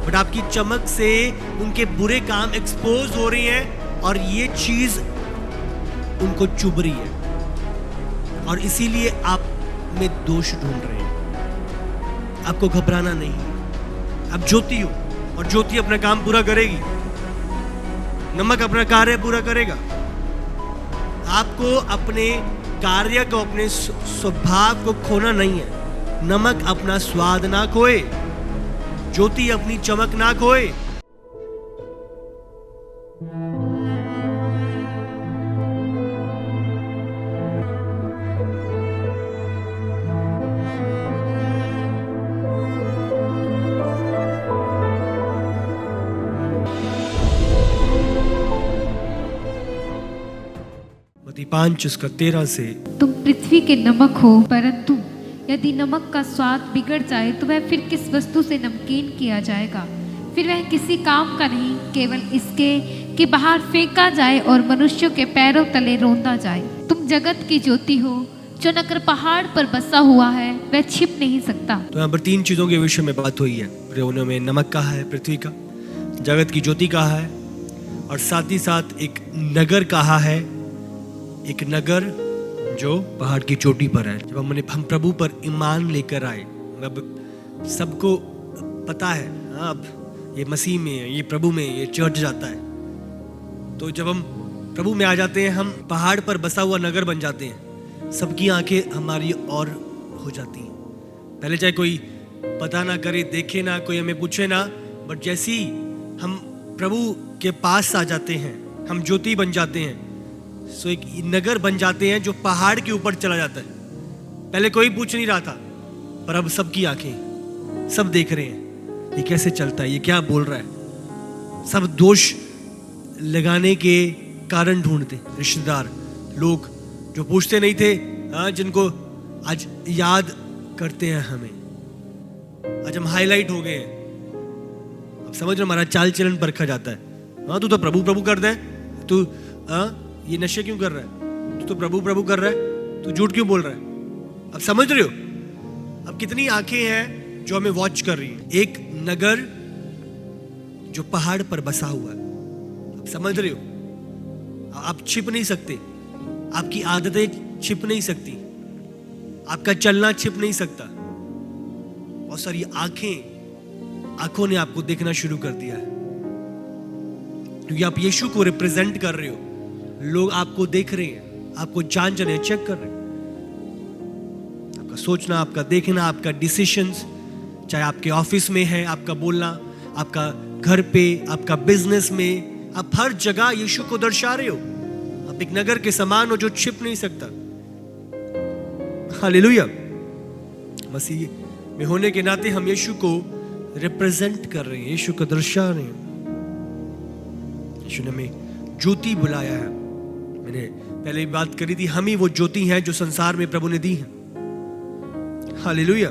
But आपकी चमक से उनके बुरे काम एक्सपोज हो रही हैं और ये चीज उनको चुभ रही है और इसीलिए आप में दोष ढूंढ रहे हैं। आपको घबराना नहीं, आप ज्योति हो और ज्योति अपना काम पूरा करेगी, नमक अपना कार्य पूरा करेगा। आपको अपने कार्य को, अपने स्वभाव को खोना नहीं है। नमक अपना स्वाद ना खोए, ज्योति अपनी चमक ना खोए। मत्ती 5:13 से, तुम पृथ्वी के नमक हो, परंतु यदि नमक का स्वाद बिगड़ जाए तो वह फिर किस वस्तु से नमकीन किया जाएगा? फिर वह किसी काम का नहीं, केवल इसके कि बाहर फेंका जाए और मनुष्यों के पैरों तले रौंदा जाए। तुम जगत की ज्योति हो, जो नगर पहाड़ पर बसा हुआ है वह छिप नहीं सकता। तो यहाँ पर 3 चीजों के विषय में बात हुई है। उन्होंने नमक कहा है, पृथ्वी का, जगत की ज्योति कहा है और साथ ही साथ एक नगर कहा है, एक नगर जो पहाड़ की चोटी पर है। जब हम प्रभु पर ईमान लेकर आए, अब सबको पता है अब ये मसीह में है, ये प्रभु में, ये चर्च जाता है। तो जब हम प्रभु में आ जाते हैं, हम पहाड़ पर बसा हुआ नगर बन जाते हैं। सबकी आंखें हमारी और हो जाती हैं। पहले चाहे कोई पता ना करे, देखे ना, कोई हमें पूछे ना, बट जैसे ही हम प्रभु के पास आ जाते हैं, हम ज्योति बन जाते हैं, सो एक नगर बन जाते हैं जो पहाड़ के ऊपर चला जाता है। पहले कोई पूछ नहीं रहा था, पर अब सबकी आंखें, सब देख रहे हैं ये कैसे चलता है, ये क्या बोल रहा है। सब दोष लगाने के कारण ढूंढते, रिश्तेदार, लोग जो पूछते नहीं थे, जिनको आज याद करते हैं हमें। आज हम हाईलाइट हो गए हैं। अब समझ रहे, हमारा चाल चलन परखा जाता है। हाँ, तू तो प्रभु प्रभु कर दे, तू ये नशे क्यों कर रहा है, तू तो प्रभु प्रभु कर रहा है, तू झूठ क्यों बोल रहा है। अब समझ रहे हो, अब कितनी आंखें हैं जो हमें वॉच कर रही है। एक नगर जो पहाड़ पर बसा हुआ है। अब समझ रहे हो, आप छिप नहीं सकते, आपकी आदतें छिप नहीं सकती, आपका चलना छिप नहीं सकता। बहुत सारी आंखों ने आपको देखना शुरू कर दिया है, क्योंकि आप यीशु को रिप्रेजेंट कर रहे हो। लोग आपको देख रहे हैं, आपको जान रहे हैं, चेक कर रहे हैं। आपका सोचना, आपका देखना, आपका डिसीजंस, चाहे आपके ऑफिस में है, आपका बोलना, आपका घर पे, आपका बिजनेस में, आप हर जगह यीशु को दर्शा रहे हो। आप एक नगर के समान हो जो छिप नहीं सकता। हालेलुया। मसीह में होने के नाते हम यीशु को रिप्रेजेंट कर रहे हैं, यीशु को दर्शा रहे हैं। यीशु ने हमें ज्योति बुलाया है। मैंने पहले बात करी थी, हम ही वो ज्योति हैं जो संसार में प्रभु ने दी है। हालेलुया,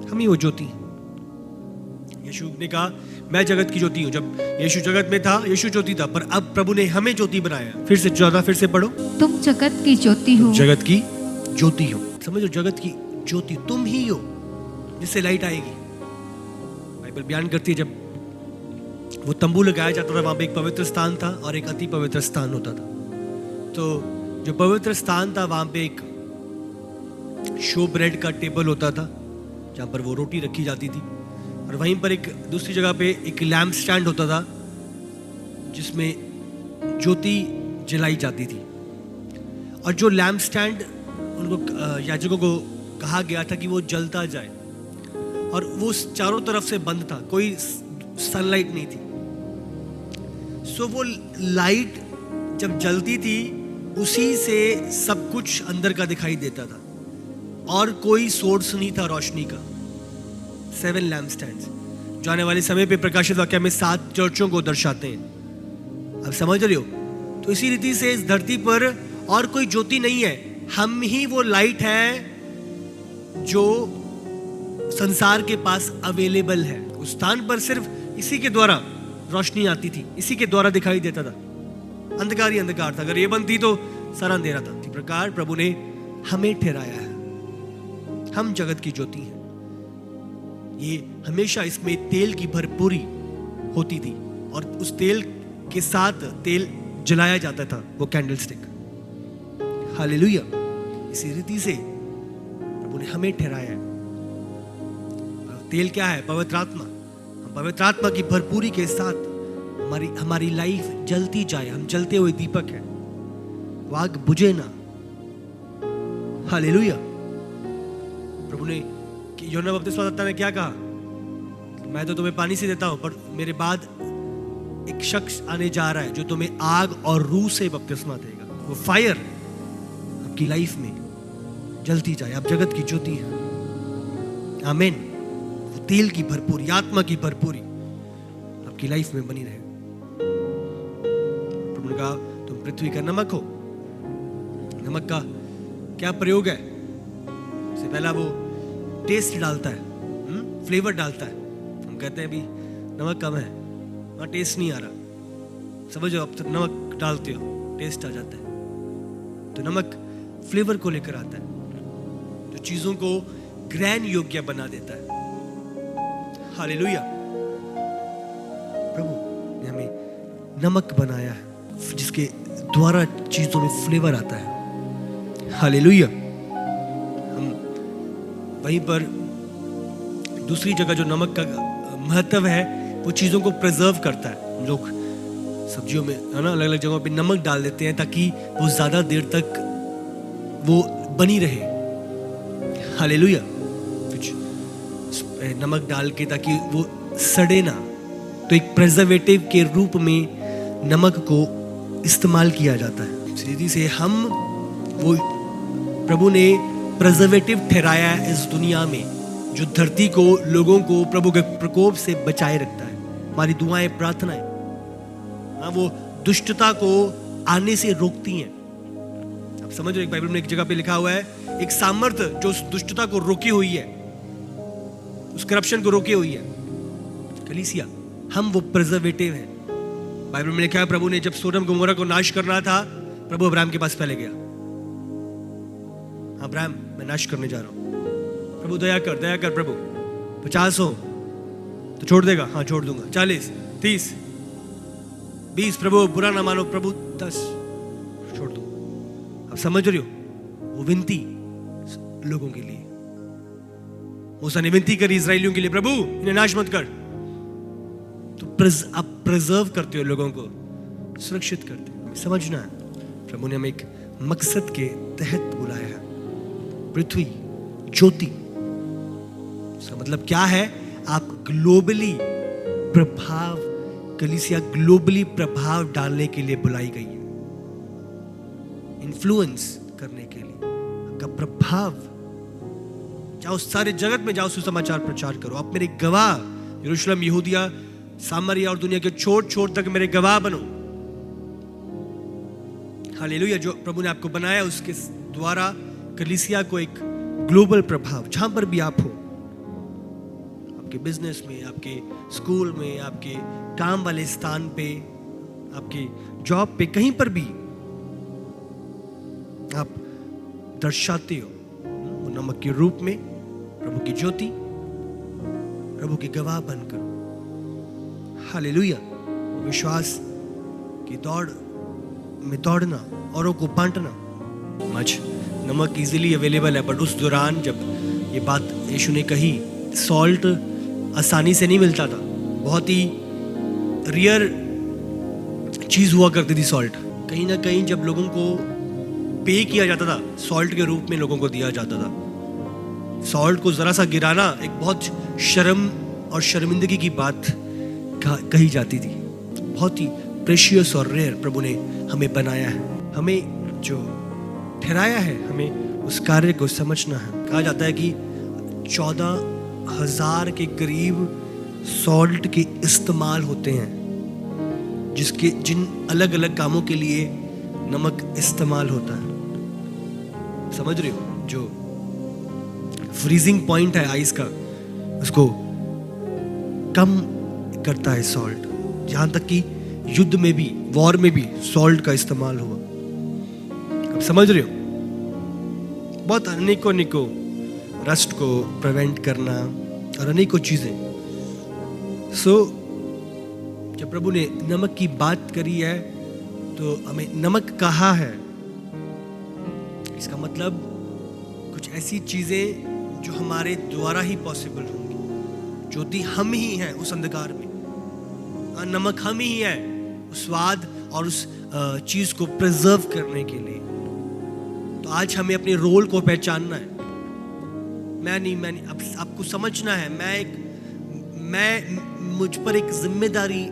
हम ही वो ज्योति हैं। यीशु ने कहा, मैं जगत की ज्योति हूं। जब यीशु जगत में था, यीशु ज्योति था, पर अब प्रभु ने हमें ज्योति बनाया। फिर से 14 फिर से पढ़ो। तुम जगत की ज्योति हो, जगत की ज्योति हो। समझो, जगत की ज्योति तुम ही हो, जिससे लाइट आएगी। बाइबल बयान करती है, जब वो तंबू लगाया जाता था, वहां पे एक पवित्र स्थान था और एक अति पवित्र स्थान होता था। तो जो पवित्र स्थान था, वहां पे एक शो ब्रेड का टेबल होता था, जहां पर वो रोटी रखी जाती थी, और वहीं पर एक दूसरी जगह पे एक लैम्प स्टैंड होता था, जिसमें ज्योति जलाई जाती थी। और जो लैम्प स्टैंड, उनको याजकों को कहा गया था कि वो जलता जाए, और वो चारों तरफ से बंद था, कोई सनलाइट नहीं थी। सो वो लाइट जब जलती थी, उसी से सब कुछ अंदर का दिखाई देता था, और कोई सोर्स नहीं था रोशनी का। 7 लैम्प स्टैंड्स, जो आने वाले समय पे प्रकाशित वाक्य में 7 चर्चों को दर्शाते हैं। अब समझ रहे हो? तो इसी रीति से इस धरती पर और कोई ज्योति नहीं है, हम ही वो लाइट है जो संसार के पास अवेलेबल है। उस स्थान पर सिर्फ इसी के द्वारा रोशनी आती थी, इसी के द्वारा दिखाई देता था। अंधकार ही अंधकार था, अगर ये बंद थी तो सारा अंधेरा था। इसी प्रकार प्रभु ने हमें ठहराया है, हम जगत की ज्योति हैं। ये हमेशा इसमें तेल की भरपूरी होती थी और उस तेल के साथ तेल जलाया जाता था, वो कैंडल स्टिक। हालेलुया। इसी रीति से प्रभु ने हमें ठहराया है। तेल क्या है? पवित्र आत्मा। हम पवित्र आत्मा की भरपूरी के साथ हमारी लाइफ जलती जाए। हम जलते हुए दीपक हैं, वो आग बुझे ना। हालेलुया। प्रभु ने यूहन्ना बपतिस्मा ने क्या कहा? मैं तो तुम्हें पानी से देता हूं, पर मेरे बाद एक शख्स आने जा रहा है जो तुम्हें आग और रूह से बपतिस्मा देगा। वो फायर आपकी लाइफ में जलती जाए। आप जगत की ज्योति हैं। आमीन। वो तेल की भरपूरी, आत्मा की भरपूरी आपकी लाइफ में बनी रहे। प्रभु ने कहा तुम पृथ्वी का नमक हो। नमक का क्या प्रयोग है? सबसे पहला वो टेस्ट डालता है, फ्लेवर डालता है। हम कहते हैं भी नमक कम है, वहाँ टेस्ट नहीं आ रहा। समझो, अब तो नमक डालते हो, टेस्ट आ जाता है। तो नमक फ्लेवर को लेकर आता है, जो चीजों को ग्रहण योग्य बना देता है। हालेलुया। प्रभु ने हमें नमक बनाया है, जिसके द्वारा चीजों में फ्लेवर आता है। हालेलुया। हम वहीं पर दूसरी जगह जो नमक का महत्व है, वो चीज़ों को प्रिजर्व करता है। लोग सब्जियों में है ना, अलग अलग जगहों पे नमक डाल देते हैं ताकि वो ज़्यादा देर तक वो बनी रहे। हालेलुया। कुछ नमक डाल के ताकि वो सड़े ना। तो एक प्रिजर्वेटिव के रूप में नमक को इस्तेमाल किया जाता है। सीधी से हम वो प्रभु ने प्रिजर्वेटिव ठहराया है इस दुनिया में, जो धरती को, लोगों को प्रभु के प्रकोप से बचाए रखता है। हमारी दुआएं, प्रार्थनाएं, हाँ, वो दुष्टता को आने से रोकती हैं। आप समझ रहे, एक बाइबल में एक जगह पे लिखा हुआ है, एक सामर्थ्य जो उस दुष्टता को रोकी हुई है, उस करप्शन को रोकी हुई है। कलीसिया, हम वो प्रिजर्वेटिव हैं। बाइबल में लिखा है, प्रभु ने जब सोडम गोमोरा को नाश करना था, प्रभु अब्राहम के पास पहले गया। अब्राहम, मैं नाश करने जा रहा हूं। प्रभु दया कर प्रभु। 50 हो तो छोड़ देगा? हाँ, छोड़ दूंगा। 40, 30, 20, प्रभु बुरा ना मानो। प्रभु 10 छोड़ दो। अब समझ रही हो, वो विनती लोगों के लिए। मूसा ने विनती करी इजराइलियों के लिए, प्रभु इन्हें नाश मत कर। तो आप प्रिजर्व करते हो, लोगों को सुरक्षित करते हो। समझना है, प्रभु ने हमें एक मकसद के तहत बुलाया है। पृथ्वी ज्योति, इसका मतलब क्या है? आप ग्लोबली प्रभाव, कलीसिया ग्लोबली प्रभाव डालने के लिए बुलाई गई है। इन्फ्लुएंस करने के लिए, आपका प्रभाव। जाओ सारे जगत में, जाओ सुसमाचार प्रचार करो। आप मेरे गवाह, यरूशलेम, यहूदिया, सामरिया और दुनिया के छोर छोर तक मेरे गवाह बनो। हालेलुया। जो प्रभु ने आपको बनाया, उसके द्वारा कलीसिया को एक ग्लोबल प्रभाव, जहां पर भी आप हो, आपके बिजनेस में, आपके स्कूल में, आपके काम वाले स्थान पे, आपके जॉब पे, कहीं पर भी आप दर्शाते हो वो नमक के रूप में प्रभु की ज्योति, प्रभु के गवाह बनकर। हालेलुया। विश्वास की दौड़ में दौड़ना, औरों को बांटना। मच नमक इजीली अवेलेबल है, बट उस दौरान जब ये बात यीशु ने कही, सॉल्ट आसानी से नहीं मिलता था। बहुत ही रियर चीज हुआ करती थी सॉल्ट। कहीं ना कहीं जब लोगों को पे किया जाता था, सॉल्ट के रूप में लोगों को दिया जाता था। सॉल्ट को जरा सा गिराना एक बहुत शर्म और शर्मिंदगी की बात कही जाती थी। बहुत ही प्रेशियस और रेयर प्रभु ने हमें बनाया है, हमें जो ठहराया है, हमें उस कार्य को समझना है। कहा जाता है कि 14,000 के करीब सॉल्ट के इस्तेमाल होते हैं, जिन अलग अलग कामों के लिए नमक इस्तेमाल होता है। समझ रहे हो? जो फ्रीजिंग पॉइंट है आइस का, उसको कम करता है सॉल्ट। जहां तक कि युद्ध में भी, वॉर में भी सॉल्ट का इस्तेमाल हुआ। अब समझ रहे हो? बहुत अनेकों रस्ट को प्रिवेंट करना, और अनेकों चीजें। जब प्रभु ने नमक की बात करी है तो हमें नमक कहा है, इसका मतलब कुछ ऐसी चीजें जो हमारे द्वारा ही पॉसिबल होंगी। ज्योति हम ही हैं उस अंधकार में, नमक हम ही है उस स्वाद और उस चीज को प्रिजर्व करने के लिए। तो आज हमें अपने रोल को पहचानना है। मैं नहीं, अब आपको समझना है, मुझ पर एक जिम्मेदारी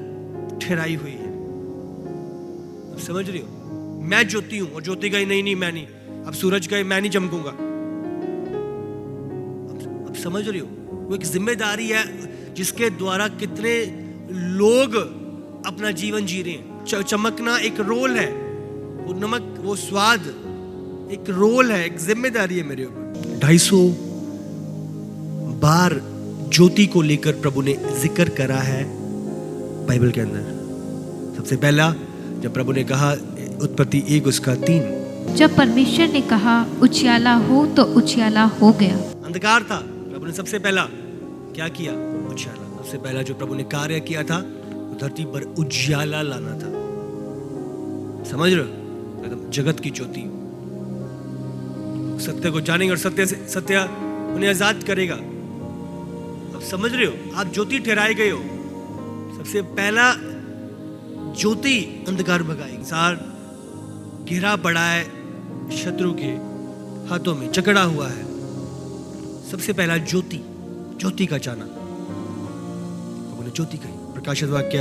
ठहराई हुई है। अब समझ रही हो? मैं ज्योति हूं और ज्योति गई नहीं, मैं नहीं। अब सूरज गए, मैं नहीं चमकूंगा। अब समझ रही हो? वो एक जिम्मेदारी है जिसके द्वारा कितने लोग अपना जीवन जी रहे हैं। चमकना एक रोल है, वो नमक, वो स्वाद एक रोल है, एक जिम्मेदारी है मेरे ऊपर। 250 बार ज्योति को लेकर प्रभु ने जिक्र करा है बाइबल के अंदर। सबसे पहला जब प्रभु ने कहा, उत्पत्ति 1:3, जब परमेश्वर ने कहा उजियाला हो तो उजियाला हो गया। अंधकार था, प्रभु ने सबसे पहला क्या किया? उजियाला। सबसे पहला जो प्रभु ने कार्य किया था वो धरती पर उजियाला लाना था। समझ रहे हो? जगत की ज्योति, सत्य को जानेंगे और सत्य उन्हें आजाद करेगा। अब समझ रहे हो? आप ज्योति ठहराए गए हो। सबसे पहला ज्योति अंधकार भगाएगी। सार घिरा पड़ा है, शत्रु के हाथों में जकड़ा हुआ है। सबसे पहला ज्योति का जाना, उन्होंने ज्योति कही। प्रकाशित वाक्य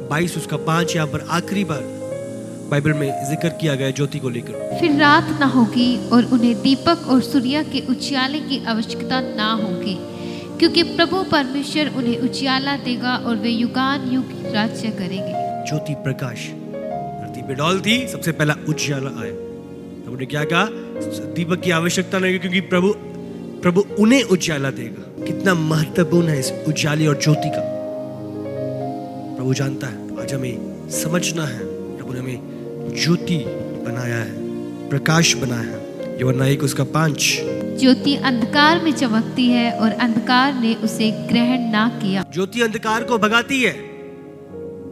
22:5 यहाँ पर आखिरी बार बाइबल में जिक्र किया गया ज्योति को लेकर। फिर रात ना होगी और उन्हें दीपक और सूर्य के उजियाले की आवश्यकता ना होगी, क्योंकि प्रभु परमेश्वर उन्हें उजियाला देगा और वे युगान युग राज्य करेंगे। ज्योति प्रकाश धरती पे डॉल थी, सबसे पहला उजियाला आया। प्रभु ने क्या कहा? दीपक की आवश्यकता नहीं, क्योंकि प्रभु उन्हें उजियाला देगा। कितना महत्वपूर्ण है इस उजियाले और ज्योति का, प्रभु जानता है। आज हमें समझना है, प्रभु ने हमें ज्योति बनाया है, प्रकाश बनाया है। यूहन्ना 1:5, ज्योति अंधकार में चमकती है और अंधकार ने उसे ग्रहण ना किया। ज्योति अंधकार को भगाती है।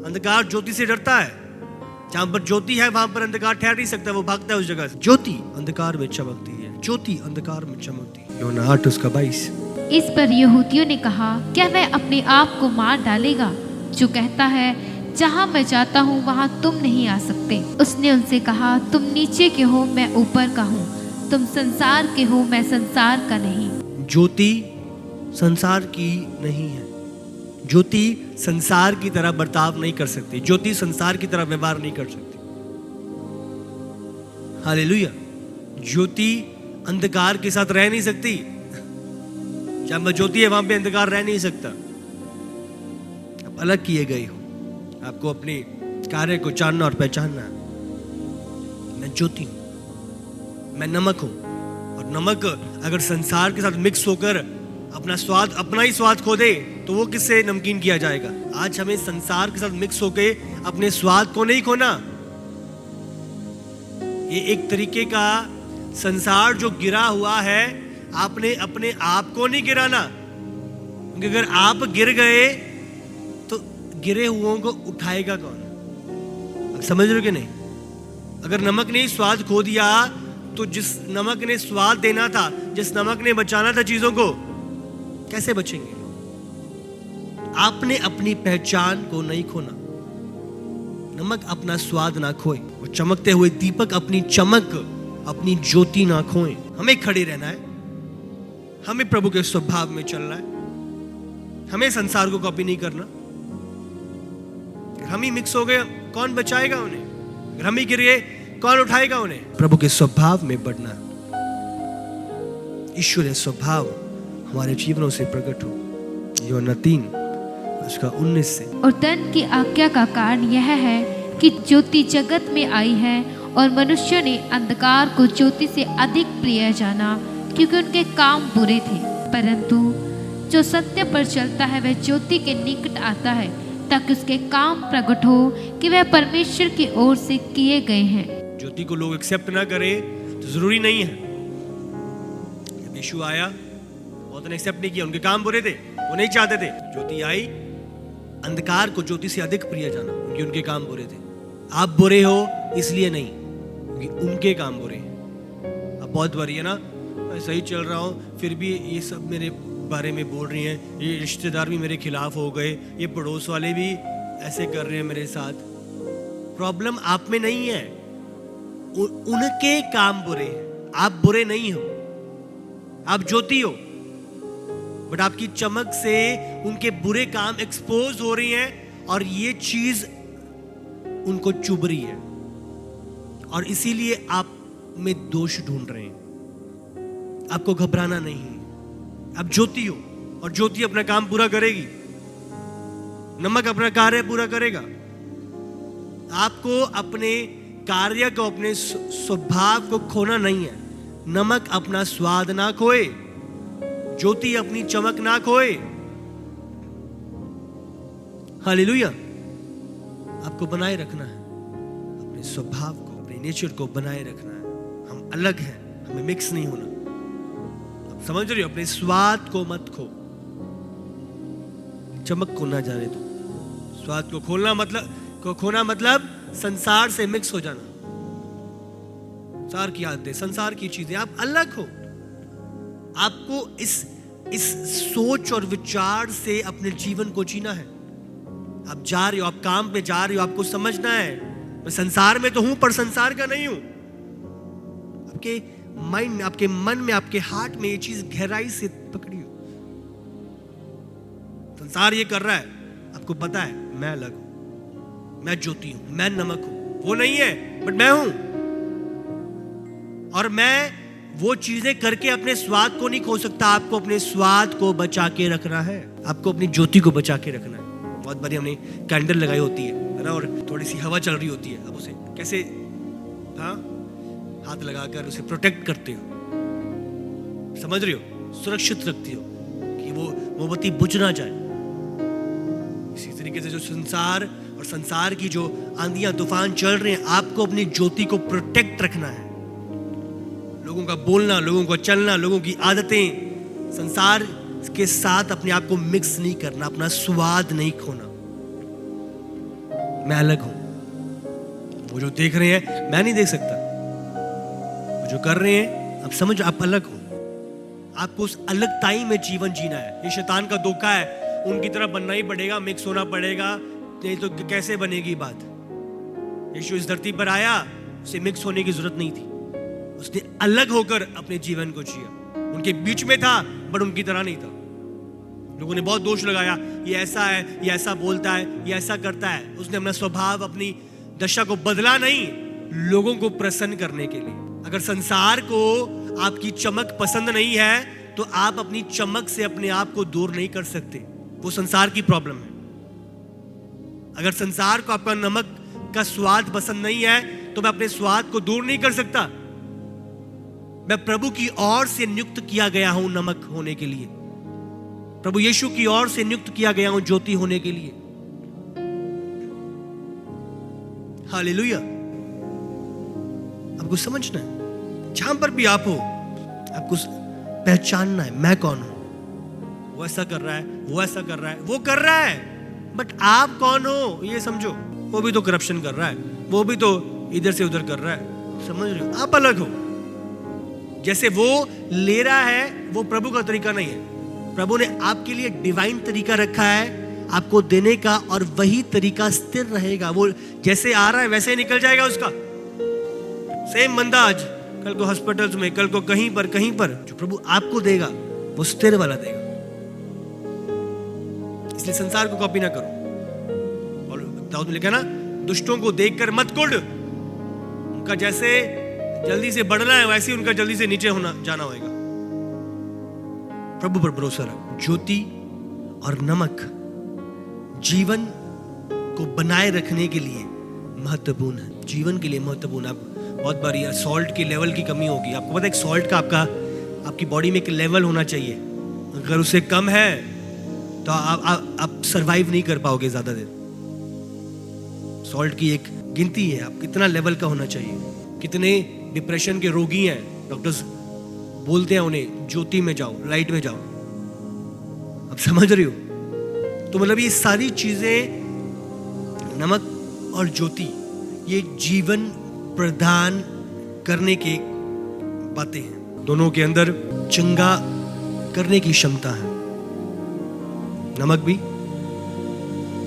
अंधकार ज्योति से डरता है। जहां पर ज्योति है वहां पर अंधकार ठहर नहीं सकता, वो भागता है उस जगह से। ज्योति अंधकार में चमकती है, ज्योति अंधकार में चमकती है। यूहन्ना 8:22। इस पर यहूदियों ने कहा, क्या वह अपने आप को मार डालेगा जो कहता है जहां मैं जाता हूं वहां तुम नहीं आ सकते? उसने उनसे कहा, तुम नीचे के हो, मैं ऊपर का हूं। तुम संसार के हो, मैं संसार का नहीं। ज्योति संसार की नहीं है। ज्योति संसार की तरह बर्ताव नहीं कर सकती। ज्योति संसार की तरह व्यवहार नहीं कर सकती। हालेलुया। ज्योति अंधकार के साथ रह नहीं सकती। जहां पर ज्योति है वहां पे अंधकार रह नहीं सकता। अब अलग किए गए हो, आपको अपने कार्य को जानना और पहचानना। मैं ज्योति हूं, मैं नमक हूं, और नमक अगर संसार के साथ मिक्स होकर अपना ही स्वाद खो दे तो वो किससे नमकीन किया जाएगा? आज हमें संसार के साथ मिक्स होके अपने स्वाद को नहीं खोना। ये एक तरीके का संसार जो गिरा हुआ है, आपने अपने आप को नहीं गिराना, क्योंकि अगर आप गिर गए तो गिरे हुओं को उठाएगा कौन? समझ रहे हो कि नहीं? अगर नमक ने स्वाद खो दिया तो जिस नमक ने स्वाद देना था, जिस नमक ने बचाना था चीजों को, कैसे बचेंगे? आपने अपनी पहचान को नहीं खोना। नमक अपना स्वाद ना खोए, वो चमकते हुए दीपक अपनी चमक, अपनी ज्योति ना खोए। हमें खड़े रहना है, हमें प्रभु के स्वभाव में चलना है, हमें संसार को कॉपी नहीं करना। हम ही मिक्स हो गए, कौन बचाएगा उन्हें? अगर हम ही गिर गए, कौन उठाएगा उन्हें? प्रभु के स्वभाव में बढ़ना, ईश्वरीय स्वभाव हमारे जीवनों से प्रकट हो। यूहन्ना 3:19 से। और धन की आज्ञा का कारण यह है कि ज्योति जगत में आई है और मनुष्य ने अंधकार को ज्योति से अधिक प्रिय जाना, क्योंकि उनके काम बुरे थे। परंतु जो सत्य पर चलता है वह ज्योति के निकट आता है, ताकि उसके काम प्रकट हो कि वह परमेश्वर की ओर से किए गए हैं। ज्योति को लोग एक्सेप्ट ना करें तो जरूरी नहीं है। जब यीशु आया, बहुत ने एक्सेप्ट नहीं किया, उनके काम बुरे थे, वो नहीं चाहते थे। ज्योति आई, अंधकार को ज्योति से अधिक प्रिय जाना, क्योंकि उनके काम बुरे थे। आप बुरे हो इसलिए नहीं, क्योंकि उनके काम बुरे हैं। अब बहुत बारी है ना, मैं सही चल रहा हूँ फिर भी ये सब मेरे बारे में बोल रही हैं, ये रिश्तेदार भी मेरे खिलाफ हो गए, ये पड़ोस वाले भी ऐसे कर रहे हैं मेरे साथ। प्रॉब्लम आप में नहीं है, उनके काम बुरे हैं। आप बुरे नहीं हो, आप ज्योति हो, बट आपकी चमक से उनके बुरे काम एक्सपोज हो रही हैं और ये चीज उनको चुभ रही है और इसीलिए आप में दोष ढूंढ रहे हैं। आपको घबराना नहीं है, आप ज्योति हो और ज्योति अपना काम पूरा करेगी। नमक अपना कार्य पूरा करेगा। आपको अपने कार्य को, अपने स्वभाव को खोना नहीं है। नमक अपना स्वाद ना खोए, ज्योति अपनी चमक ना खोए। हालेलुया। आपको बनाए रखना है, अपने स्वभाव को, अपने नेचर को बनाए रखना है। हम अलग हैं, हमें मिक्स नहीं होना। आप समझ रहे हो? अपने स्वाद को मत खो, चमक को ना जाने दो। स्वाद को खोना मतलब संसार से मिक्स हो जाना। संसार की आदतें, संसार की चीजें, आप अलग हो। आपको इस सोच और विचार से अपने जीवन को जीना है। आप जा रहे हो, आप काम पे जा रहे हो, आपको समझना है मैं संसार में तो हूं पर संसार का नहीं हूं। आपके माइंड में, आपके मन में, आपके हार्ट में ये चीज गहराई से पकड़ी हो। संसार ये कर रहा है, आपको पता है मैं अलग हूं, मैं ज्योति हूं, मैं नमक हूं। वो नहीं है बट मैं हूं, और मैं वो चीजें करके अपने स्वाद को नहीं खो सकता। आपको अपने स्वाद को बचा के रखना है, आपको अपनी ज्योति को बचा के रखना है। बहुत बारी हमने कैंडल लगाई होती है ना, और थोड़ी सी हवा चल रही होती है। अब उसे कैसे हाथ लगाकर उसे प्रोटेक्ट करते हो, समझ रहे हो? सुरक्षित रखती हो कि वो मोमबत्ती बुझ ना जाए। इसी तरीके से जो संसार की जो आंधियां तूफान चल रहे हैं, आपको अपनी ज्योति को प्रोटेक्ट रखना है। लोगों का बोलना, लोगों का चलना, लोगों की आदतें, संसार के साथ अपने आप को मिक्स नहीं करना, अपना स्वाद नहीं खोना। मैं अलग हूं, वो जो देख रहे हैं मैं नहीं देख सकता। वो जो कर रहे हैं, आप समझ, आप अलग हो। आपको उस अलगताई में जीवन जीना है। ये शैतान का धोखा है, उनकी तरह बनना ही पड़ेगा, मिक्स होना पड़ेगा, नहीं तो कैसे बनेगी बात। यीशु इस धरती पर आया, उसे मिक्स होने की जरूरत नहीं थी। उसने अलग होकर अपने जीवन को जिया। उनके बीच में था बट उनकी तरह नहीं था। लोगों ने बहुत दोष लगाया, ये ऐसा है, ये ऐसा बोलता है, ये ऐसा करता है। उसने अपना स्वभाव, अपनी दशा को बदला नहीं, लोगों को प्रसन्न करने के लिए। अगर संसार को आपकी चमक पसंद नहीं है तो आप अपनी चमक से अपने आप को दूर नहीं कर सकते। वो संसार की प्रॉब्लम है। अगर संसार को आपका नमक का स्वाद पसंद नहीं है तो मैं अपने स्वाद को दूर नहीं कर सकता। मैं प्रभु की ओर से नियुक्त किया गया हूं नमक होने के लिए। प्रभु यीशु की ओर से नियुक्त किया गया हूं ज्योति होने के लिए। हालेलुया। आपको समझना है, जहां पर भी आप हो, आपको पहचानना है मैं कौन हूं। वो ऐसा कर रहा है, वो ऐसा कर रहा है, वो कर रहा है, बट आप कौन हो ये समझो। वो भी तो करप्शन कर रहा है, वो भी तो इधर से उधर कर रहा है, समझ रहे हो? आप अलग हो। जैसे वो ले रहा है, वो प्रभु का तरीका नहीं है। प्रभु ने आपके लिए डिवाइन तरीका रखा है आपको देने का, और वही तरीका स्थिर रहेगा। वो जैसे आ रहा है वैसे ही निकल जाएगा उसका। सेम बंदा आज, कल को हॉस्पिटल्स में, कल को कहीं पर जो प्रभु आपको देगा वो स्थिर वाला देगा। इसलिए संसार को कॉपी ना करो। और दाऊद ने लिखा ना, दुष्टों को देखकर मत कुढ़, उनका जैसे जल्दी से बढ़ना है वैसे ही उनका जल्दी से नीचे होना जाना होगा। प्रभु पर भरोसा रख। ज्योति और नमक जीवन को बनाए रखने के लिए महत्वपूर्ण है, जीवन के लिए महत्वपूर्ण है। बहुत बार सॉल्ट के लेवल की कमी होगी। आपको पता है सॉल्ट का आपकी बॉडी में एक लेवल होना चाहिए। अगर उससे कम है तो आप सरवाइव नहीं कर पाओगे ज्यादा देर। सॉल्ट की एक गिनती है, आप कितना लेवल का होना चाहिए। कितने डिप्रेशन के रोगी हैं, डॉक्टर्स बोलते हैं उन्हें ज्योति में जाओ, लाइट में जाओ। अब समझ रही हो? तो मतलब ये सारी चीजें, नमक और ज्योति, ये जीवन प्रदान करने के बातें हैं। दोनों के अंदर चंगा करने की क्षमता है, नमक भी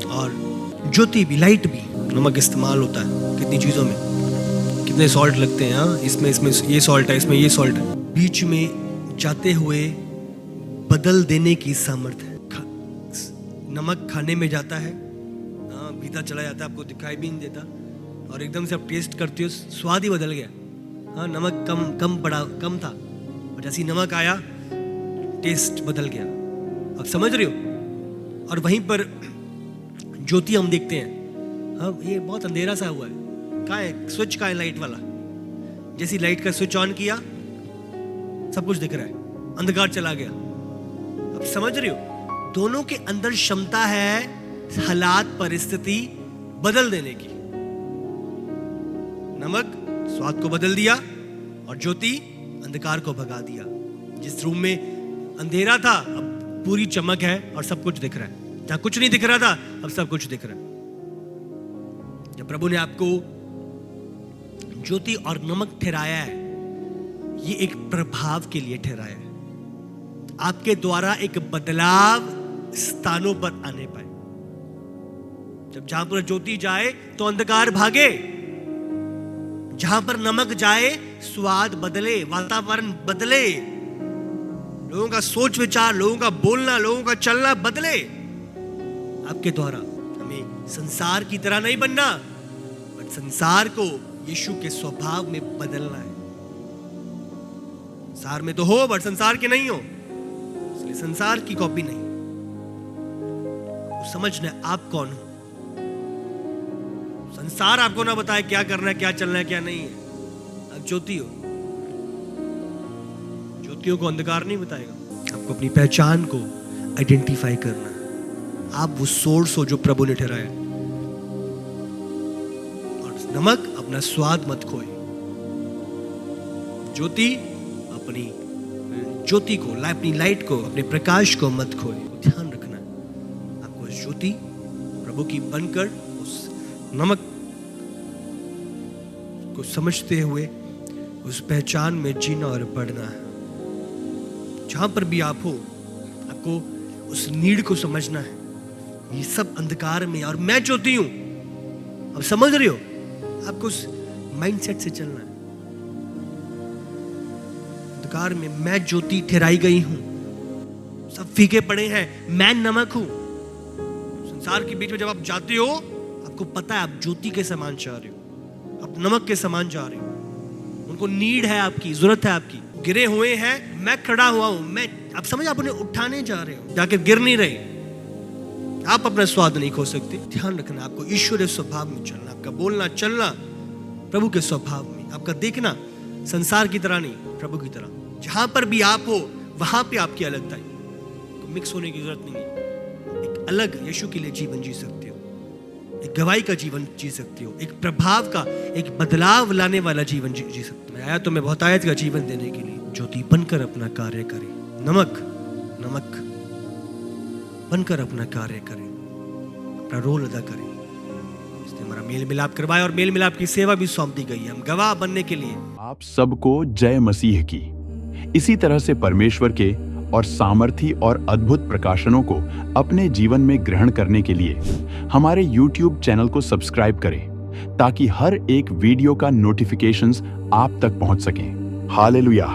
और ज्योति भी, लाइट भी। नमक इस्तेमाल होता है कितनी चीजों में, कितने सॉल्ट लगते हैं। हाँ, इसमें ये सॉल्ट है, इसमें ये सॉल्ट है। बीच में जाते हुए बदल देने की सामर्थ्य है। नमक खाने में जाता है, भीतर चला जाता है, आपको दिखाई भी नहीं देता, और एकदम से आप टेस्ट करते हो, स्वाद ही बदल गया। हाँ, नमक कम था, और जैसे ही नमक आया टेस्ट बदल गया। अब समझ रहे हो? और वहीं पर ज्योति हम देखते हैं, हाँ ये बहुत अंधेरा सा हुआ है, कहाँ है स्विच, कहाँ है लाइट वाला? जैसी लाइट का स्विच ऑन किया सब कुछ दिख रहा है, अंधकार चला गया। अब समझ रहे हो? दोनों के अंदर क्षमता है हालात परिस्थिति बदल देने की। नमक स्वाद को बदल दिया और ज्योति अंधकार को भगा दिया। जिस रूम में अंधेरा था अब पूरी चमक है और सब कुछ दिख रहा है। जहां कुछ नहीं दिख रहा था अब सब कुछ दिख रहा है। जब प्रभु ने आपको ज्योति और नमक ठहराया है, ये एक प्रभाव के लिए ठहराया है, आपके द्वारा एक बदलाव स्थानों पर आने पाए। जब जहां पर ज्योति जाए तो अंधकार भागे, जहां पर नमक जाए स्वाद बदले, वातावरण बदले, लोगों का सोच विचार, लोगों का बोलना, लोगों का चलना बदले आपके द्वारा। हमें संसार की तरह नहीं बनना, बट संसार को यीशु के स्वभाव में बदलना है। संसार में तो हो बट संसार के नहीं हो, इसलिए संसार की कॉपी नहीं। समझना आप कौन हो। संसार आपको ना बताए क्या करना है, क्या चलना है, क्या नहीं है। आप ज्योति हो, ज्योतियों को अंधकार नहीं बताएगा। आपको अपनी पहचान को आइडेंटिफाई करना है। आप वो सोर्स हो जो प्रभु ने ठहराया। और नमक अपना स्वाद मत खोए, ज्योति अपनी ज्योति को, अपनी लाइट को, अपने प्रकाश को मत खोए। ध्यान रखना है आपको ज्योति प्रभु की बनकर उस नमक को समझते हुए उस पहचान में जीना और बढ़ना है। जहां पर भी आप हो आपको उस नीड को समझना है। ये सब अंधकार में और मैं ज्योति हूं। अब समझ रहे हो? आपको उस माइंडसेट से चलना है। अंधकार में मैं ज्योति ठहराई गई हूं, सब फीके पड़े हैं, मैं नमक हूं। संसार के बीच में जब आप जाते हो आपको पता है आप ज्योति के समान जा रहे हो, आप नमक के समान जा रहे हो। उनको नीड है, आपकी जरूरत है, आपकी गिरे हुए हैं, मैं खड़ा हुआ हूं। मैं आप समझ, आप उन्हें उठाने जा रहे हो, जाकर गिर नहीं रहे। आप अपना स्वाद नहीं खो सकते। ध्यान रखना, आपको ईश्वरीय स्वभाव में चलना, आपका बोलना चलना प्रभु के स्वभाव में, आपका देखना संसार की तरह नहीं, प्रभु की तरह। जहां पर भी आप हो वहां पे आपकी अलगता है, मिक्स होने की जरूरत नहीं है। एक अलग यीशु के लिए जीवन जी सकते हो, एक गवाही का जीवन जी सकते हो, एक प्रभाव का, एक बदलाव लाने वाला जीवन जी सकते हो। मैं आया तो मैं बहुतायत का जीवन देने के लिए। ज्योति बनकर अपना कार्य करे, नमक बनकर अपना कार्य करे, अपना रोल अदा करे। इसने हमारा मेल मिलाप करवाया और मेल मिलाप की सेवा भी सौंप दी गई है, हम गवाह बनने के लिए। आप सबको जय मसीह की। इसी तरह से परमेश्वर के और सामर्थी और अद्भुत प्रकाशनों को अपने जीवन में ग्रहण करने के लिए हमारे YouTube चैनल को सब्सक्राइब करें, ताकि हर एक वीडियो का नोटिफिकेशंस आप तक पहुंच सकें। हालेलुया।